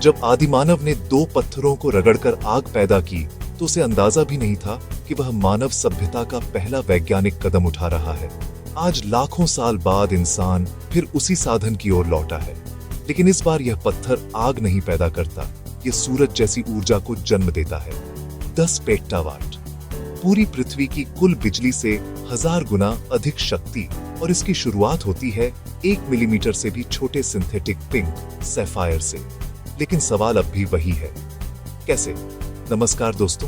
जब आदिमानव ने दो पत्थरों को रगड़कर आग पैदा की तो उसे अंदाजा भी नहीं था कि वह मानव सभ्यता का पहला वैज्ञानिक कदम उठा रहा है। आज लाखों साल बाद इंसान फिर उसी साधन की ओर लौटा है, लेकिन इस बार यह पत्थर आग नहीं पैदा करता, यह सूरज जैसी ऊर्जा को जन्म देता है। 10 पेट्टावाट, पूरी पृथ्वी की कुल बिजली से 1000 गुना अधिक शक्ति, और इसकी शुरुआत होती है 1 मिलीमीटर से भी छोटे सिंथेटिक पिंक सैफायर से। लेकिन सवाल अब भी वही है, कैसे? नमस्कार दोस्तों,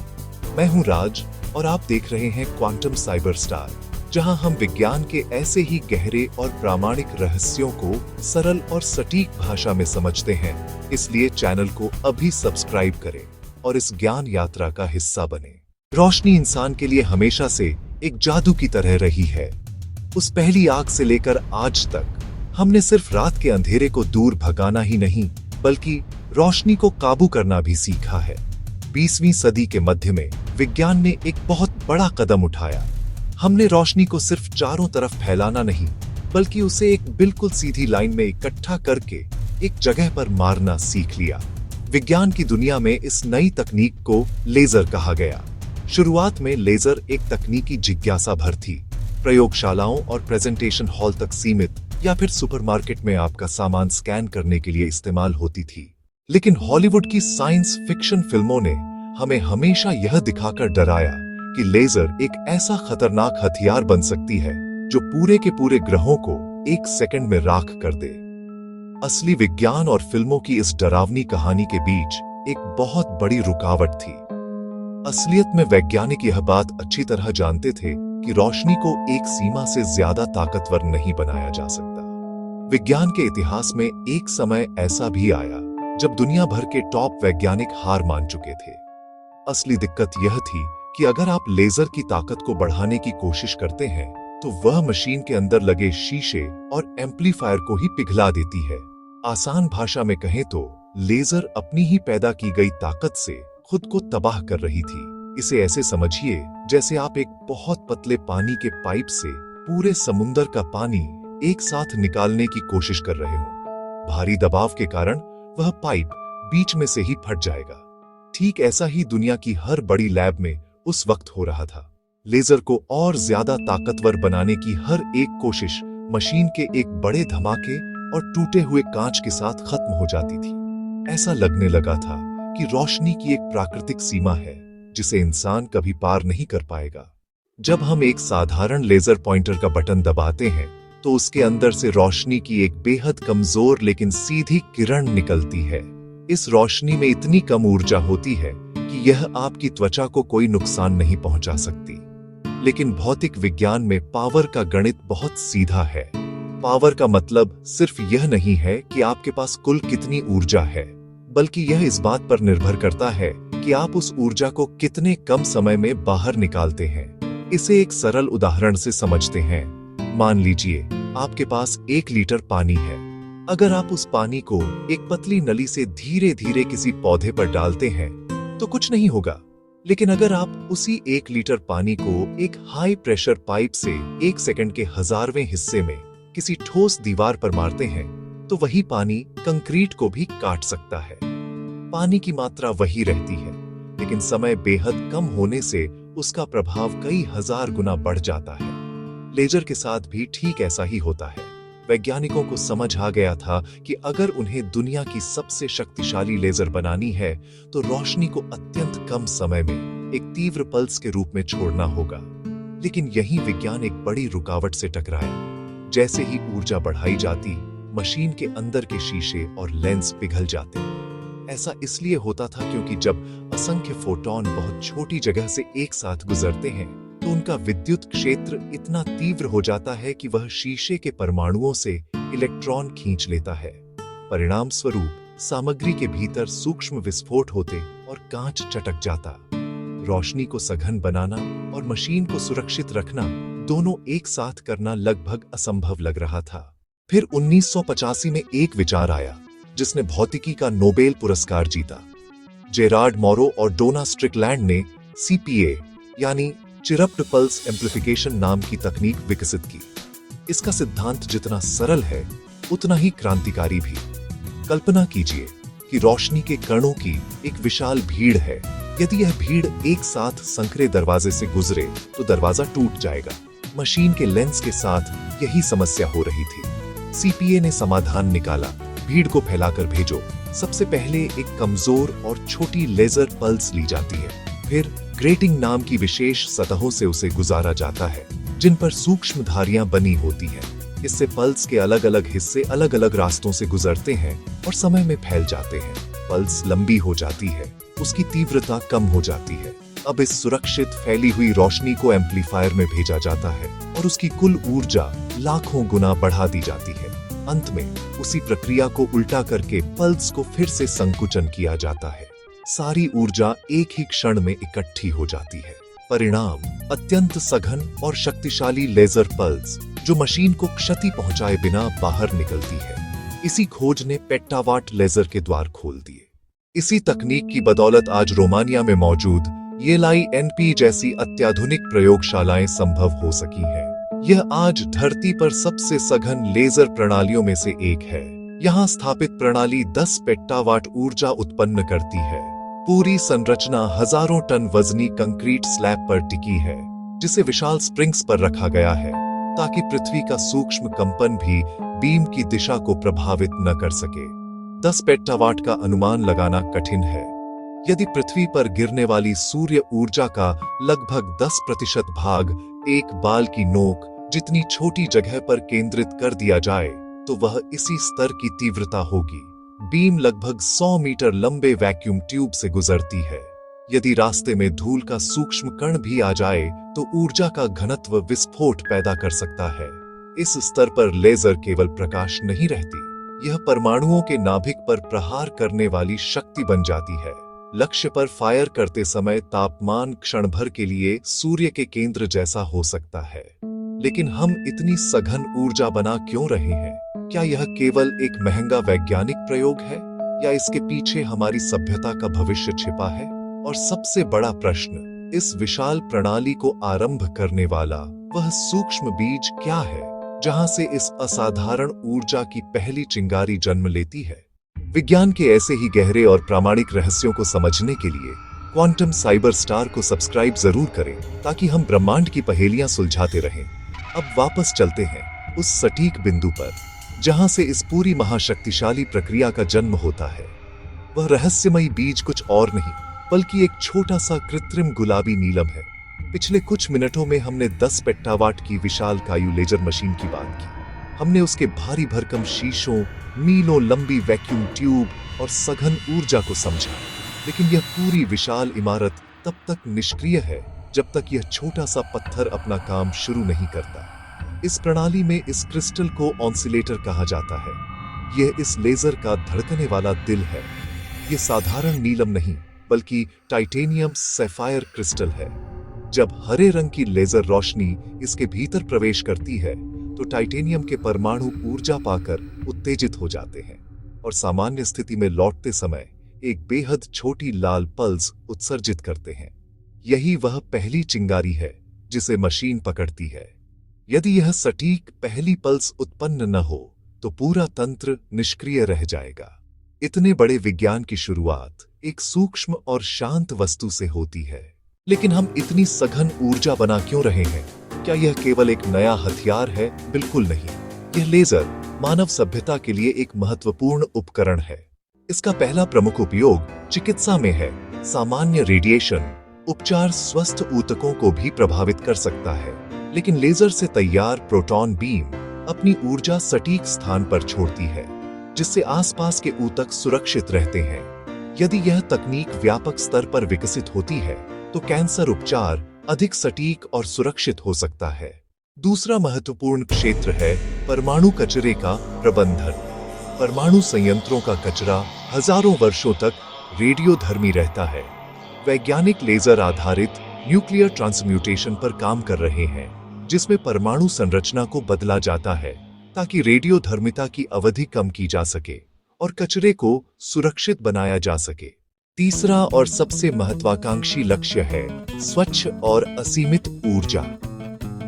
मैं हूं राज और आप देख रहे हैं क्वांटम साइबर स्टार, जहां हम विज्ञान के ऐसे ही गहरे और प्रामाणिक रहस्यों को सरल और सटीक भाषा में समझते हैं। इसलिए चैनल को अभी सब्सक्राइब करें और इस ज्ञान यात्रा का हिस्सा बने। रोशनी इंसान के लिए हमेशा से एक जादू की तरह रही है। उस पहली आग से लेकर आज तक हमने सिर्फ रात के अंधेरे को दूर भगाना ही नहीं, बल्कि रोशनी को काबू करना भी सीखा है। 20वीं सदी के मध्य में विज्ञान ने एक बहुत बड़ा कदम उठाया। हमने रोशनी को सिर्फ चारों तरफ फैलाना नहीं, बल्कि उसे एक बिल्कुल सीधी लाइन में इकट्ठा करके एक जगह पर मारना सीख लिया। विज्ञान की दुनिया में इस नई तकनीक को लेजर कहा गया। शुरुआत में लेजर एक तकनीकी जिज्ञासा भर थी, प्रयोगशालाओं और प्रेजेंटेशन हॉल तक सीमित, या फिर सुपरमार्केट में आपका सामान स्कैन करने के लिए इस्तेमाल होती थी। लेकिन हॉलीवुड की साइंस फिक्शन फिल्मों ने हमें हमेशा यह दिखाकर डराया कि लेजर एक ऐसा खतरनाक हथियार बन सकती है जो पूरे के पूरे ग्रहों को 1 सेकंड में राख कर दे। असली विज्ञान और फिल्मों की इस डरावनी कहानी के बीच एक बहुत बड़ी रुकावट थी। असलियत में वैज्ञानिक यह बात अच्छी तरह जानते थे कि रोशनी को एक सीमा से ज्यादा ताकतवर नहीं बनाया जा सकता। विज्ञान के इतिहास में एक समय ऐसा भी आया जब दुनिया भर के टॉप वैज्ञानिक हार मान चुके थे। असली दिक्कत यह थी कि अगर आप लेजर की ताकत को बढ़ाने की कोशिश करते हैं तो वह मशीन के अंदर लगे शीशे और एम्पलीफायर को ही पिघला देती है। आसान भाषा में कहें तो लेजर अपनी ही पैदा की गई ताकत से खुद को तबाह कर रही थी। इसे ऐसे समझिए जैसे आप एक बहुत पतले पानी के पाइप से पूरे समुंदर का पानी एक साथ निकालने की कोशिश कर रहे हो। भारी दबाव के कारण वह पाइप बीच में से ही फट जाएगा। ठीक ऐसा ही दुनिया की हर बड़ी लैब में उस वक्त हो रहा था। लेजर को और ज्यादा ताकतवर बनाने की हर एक कोशिश मशीन के एक बड़े धमाके और टूटे हुए कांच के साथ खत्म हो जाती थी। ऐसा लगने लगा था कि रोशनी की एक प्राकृतिक सीमा है जिसे इंसान कभी पार नहीं कर पाएगा। जब हम एक साधारण लेजर पॉइंटर का बटन दबाते हैं तो उसके अंदर से रोशनी की एक बेहद कमजोर लेकिन सीधी किरण निकलती है। इस रोशनी में इतनी कम ऊर्जा होती है कि यह आपकी त्वचा को कोई नुकसान नहीं पहुंचा सकती। लेकिन भौतिक विज्ञान में पावर का गणित बहुत सीधा है। पावर का मतलब सिर्फ यह नहीं है कि आपके पास कुल कितनी ऊर्जा है, बल्कि यह इस बात पर निर्भर करता है कि आप उस ऊर्जा को कितने कम समय में बाहर निकालते हैं। इसे एक सरल उदाहरण से समझते हैं। मान लीजिए आपके पास 1 लीटर पानी है। अगर आप उस पानी को एक पतली नली से धीरे धीरे किसी पौधे पर डालते हैं तो कुछ नहीं होगा। लेकिन अगर आप उसी 1 लीटर पानी को एक हाई प्रेशर पाइप से 1 सेकंड के 1000वें हिस्से में किसी ठोस दीवार पर मारते हैं तो वही पानी कंक्रीट को भी काट सकता है। पानी की मात्रा वही रहती है, लेकिन समय बेहद कम होने से उसका प्रभाव कई 1000 गुना बढ़ जाता है। लेजर के साथ भी ठीक ऐसा ही होता है। वैज्ञानिकों को समझ आ गया था कि अगर उन्हें दुनिया की सबसे शक्तिशाली लेजर बनानी है तो रोशनी को अत्यंत कम समय में एक तीव्र पल्स के रूप में छोड़ना होगा। लेकिन यही विज्ञान एक बड़ी रुकावट से टकराया। जैसे ही ऊर्जा बढ़ाई जाती, मशीन के अंदर के शीशे और लेंस पिघल जाते। ऐसा इसलिए होता था क्योंकि जब असंख्य फोटॉन बहुत छोटी जगह से एक साथ गुजरते हैं तो उनका विद्युत क्षेत्र इतना तीव्र हो जाता है कि वह शीशे के परमाणुओं से इलेक्ट्रॉन खींच लेता है। परिणाम स्वरूप सामग्री के भीतर सूक्ष्म विस्फोट होते और कांच चटक जाता। रोशनी को सघन बनाना और मशीन को सुरक्षित रखना दोनों एक साथ करना लगभग असंभव लग रहा था। फिर 1985 में एक विचार आया जिसने भौतिकी का नोबेल पुरस्कार जीता। जेरार्ड मोरो और डोना स्ट्रिकलैंड ने सीपीए यानी चिरप्ड पल्स एम्प्लीफिकेशन नाम की तकनीक विकसित की। इसका सिद्धांत जितना सरल है उतना ही क्रांतिकारी भी। कल्पना कीजिए कि रोशनी के कणों की एक विशाल भीड़ है। यदि यह भीड़ एक साथ संकरे दरवाजे से गुजरे तो दरवाजा टूट जाएगा। मशीन के लेंस के साथ यही समस्या हो रही थी। सीपीए ने समाधान निकाला, भीड़ को फैलाकर भेजो। सबसे पहले एक कमजोर और छोटी लेजर पल्स ली जाती है, फिर ग्रेटिंग नाम की विशेष सतहों से उसे गुजारा जाता है, जिन पर सूक्ष्म धारियां बनी होती हैं। इससे पल्स के अलग अलग हिस्से अलग अलग रास्तों से गुजरते हैं और समय में फैल जाते हैं। पल्स लंबी हो जाती है, उसकी तीव्रता कम हो जाती है। अब इस सुरक्षित फैली हुई रोशनी को एम्पलीफायर में भेजा जाता है और उसकी कुल ऊर्जा लाखों गुना बढ़ा दी जाती है। अंत में उसी प्रक्रिया को उल्टा करके पल्स को फिर से संकुचन किया जाता है। सारी ऊर्जा एक ही क्षण में इकट्ठी हो जाती है। परिणाम अत्यंत सघन और शक्तिशाली लेजर पल्स, जो मशीन को क्षति पहुंचाए बिना बाहर निकलती है। इसी खोज ने पेट्टावाट लेजर के द्वार खोल दिए। इसी तकनीक की बदौलत आज रोमानिया में मौजूद LINP जैसी अत्याधुनिक प्रयोगशालाएं संभव हो सकी हैं। यह आज धरती पर सबसे सघन लेजर प्रणालियों में से एक है। यहाँ स्थापित प्रणाली 10 पेट्टावाट ऊर्जा उत्पन्न करती है। पूरी संरचना हजारों टन वजनी कंक्रीट स्लैब पर टिकी है, जिसे विशाल स्प्रिंग्स पर रखा गया है ताकि पृथ्वी का सूक्ष्म कंपन भी बीम की दिशा को प्रभावित न कर सके। 10 पेट्टावाट का अनुमान लगाना कठिन है। यदि पृथ्वी पर गिरने वाली सूर्य ऊर्जा का लगभग 10% भाग एक बाल की नोक जितनी छोटी जगह पर केंद्रित कर दिया जाए तो वह इसी स्तर की तीव्रता होगी। बीम लगभग 100 मीटर लंबे वैक्यूम ट्यूब से गुजरती है। यदि रास्ते में धूल का सूक्ष्म कण भी आ जाए तो ऊर्जा का घनत्व विस्फोट पैदा कर सकता है। इस स्तर पर लेजर केवल प्रकाश नहीं रहती, यह परमाणुओं के नाभिक पर प्रहार करने वाली शक्ति बन जाती है। लक्ष्य पर फायर करते समय तापमान क्षण भर के लिए सूर्य के केंद्र जैसा हो सकता है। लेकिन हम इतनी सघन ऊर्जा बना क्यों रहे हैं? क्या यह केवल एक महंगा वैज्ञानिक प्रयोग है या इसके पीछे हमारी सभ्यता का भविष्य छिपा है? और सबसे बड़ा प्रश्न, इस विशाल प्रणाली को आरंभ करने वाला वह सूक्ष्म बीज क्या है, जहां से इस असाधारण ऊर्जा की पहली चिंगारी जन्म लेती है? विज्ञान के ऐसे ही गहरे और प्रामाणिक रहस्यों को समझने के लिए क्वांटम साइबर स्टार को सब्सक्राइब जरूर करें, ताकि हम ब्रह्मांड की पहेलियां सुलझाते रहें। अब वापस चलते हैं उस सटीक बिंदु पर जहां से इस पूरी महाशक्तिशाली प्रक्रिया का जन्म होता है। वह रहस्यमयी बीज कुछ और नहीं बल्कि एक छोटा सा कृत्रिम गुलाबी नीलम है। पिछले कुछ मिनटों में हमने 10 पेट्टावाट की विशाल कायु लेजर मशीन की बात की। हमने उसके भारी भरकम शीशों, मीलों लंबी वैक्यूम ट्यूब और सघन ऊर्जा को समझा। लेकिन यह पूरी विशाल इमारत तब तक निष्क्रिय है जब तक यह छोटा सा पत्थर अपना काम शुरू नहीं करता। इस प्रणाली में इस क्रिस्टल को ऑसिलेटर कहा जाता है। यह इस लेजर का धड़कने वाला दिल है। यह साधारण नीलम नहीं बल्कि टाइटेनियम सैफायर क्रिस्टल है। जब हरे रंग की लेजर रोशनी इसके भीतर प्रवेश करती है तो टाइटेनियम के परमाणु ऊर्जा पाकर उत्तेजित हो जाते हैं और सामान्य स्थिति में लौटते समय एक बेहद छोटी लाल पल्स उत्सर्जित करते हैं। यही वह पहली चिंगारी है जिसे मशीन पकड़ती है। यदि यह सटीक पहली पल्स उत्पन्न न हो तो पूरा तंत्र निष्क्रिय रह जाएगा। इतने बड़े विज्ञान की शुरुआत एक सूक्ष्म और शांत वस्तु से होती है। लेकिन हम इतनी सघन ऊर्जा बना क्यों रहे हैं? क्या यह केवल एक नया हथियार है? बिल्कुल नहीं। यह लेजर मानव सभ्यता के लिए एक महत्वपूर्ण उपकरण है। इसका पहला प्रमुख उपयोग चिकित्सा में है। सामान्य रेडिएशन उपचार स्वस्थ ऊतकों को भी प्रभावित कर सकता है, लेकिन लेजर से तैयार प्रोटॉन बीम अपनी ऊर्जा सटीक स्थान पर छोड़ती है, जिससे आसपास के ऊतक सुरक्षित रहते हैं। यदि यह तकनीक व्यापक स्तर पर विकसित होती है तो कैंसर उपचार अधिक सटीक और सुरक्षित हो सकता है। दूसरा महत्वपूर्ण क्षेत्र है परमाणु कचरे का प्रबंधन। परमाणु संयंत्रों का कचरा हजारों वर्षों तक रेडियोधर्मी रहता है। वैज्ञानिक लेजर आधारित न्यूक्लियर ट्रांसम्यूटेशन पर काम कर रहे हैं, जिसमें परमाणु संरचना को बदला जाता है ताकि रेडियोधर्मिता की अवधि कम की जा सके और कचरे को सुरक्षित बनाया जा सके। तीसरा और सबसे महत्वाकांक्षी लक्ष्य है स्वच्छ और असीमित ऊर्जा।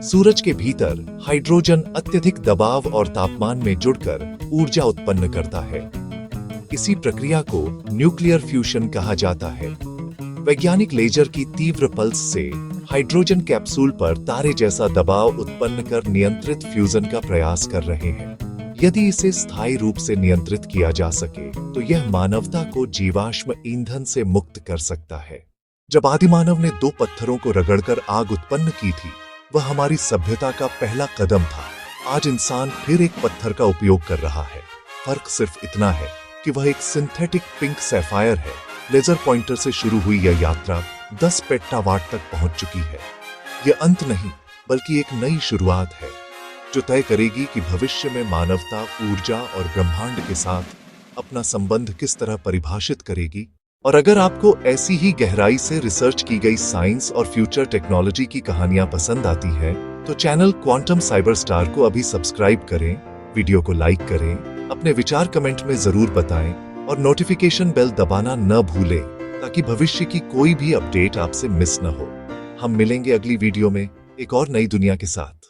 सूरज के भीतर हाइड्रोजन अत्यधिक दबाव और तापमान में जुड़कर ऊर्जा उत्पन्न करता है। इसी प्रक्रिया को न्यूक्लियर फ्यूजन कहा जाता है। वैज्ञानिक लेजर की तीव्र पल्स से हाइड्रोजन कैप्सूल पर तारे जैसा दबाव उत्पन्न कर नियंत्रित फ्यूजन का प्रयास कर रहे हैं। यदि इसे स्थायी रूप से नियंत्रित किया जा सके तो यह मानवता को जीवाश्म ईंधन से मुक्त कर सकता है। जब आदिमानव ने दो पत्थरों को रगड़कर आग उत्पन्न की थी, वह हमारी सभ्यता का पहला कदम था। आज इंसान फिर एक पत्थर का उपयोग कर रहा है। फर्क सिर्फ इतना है कि वह एक सिंथेटिक पिंक सैफायर है। लेजर पॉइंटर से शुरू हुई यह यात्रा 10 पेट्टावाट तक पहुंच चुकी है। यह अंत नहीं, बल्कि एक नई शुरुआत है जो तय करेगी कि भविष्य में मानवता ऊर्जा और ब्रह्मांड के साथ अपना संबंध किस तरह परिभाषित करेगी। और अगर आपको ऐसी ही गहराई से रिसर्च की गई साइंस और फ्यूचर टेक्नोलॉजी की कहानियां पसंद आती हैं, तो चैनल क्वांटम साइबर स्टार को अभी सब्सक्राइब करें, वीडियो को लाइक करें, अपने विचार कमेंट में जरूर बताएं और नोटिफिकेशन बेल दबाना न भूलें ताकि भविष्य की कोई भी अपडेट आपसे मिस न हो। हम मिलेंगे अगली वीडियो में एक और नई दुनिया के साथ।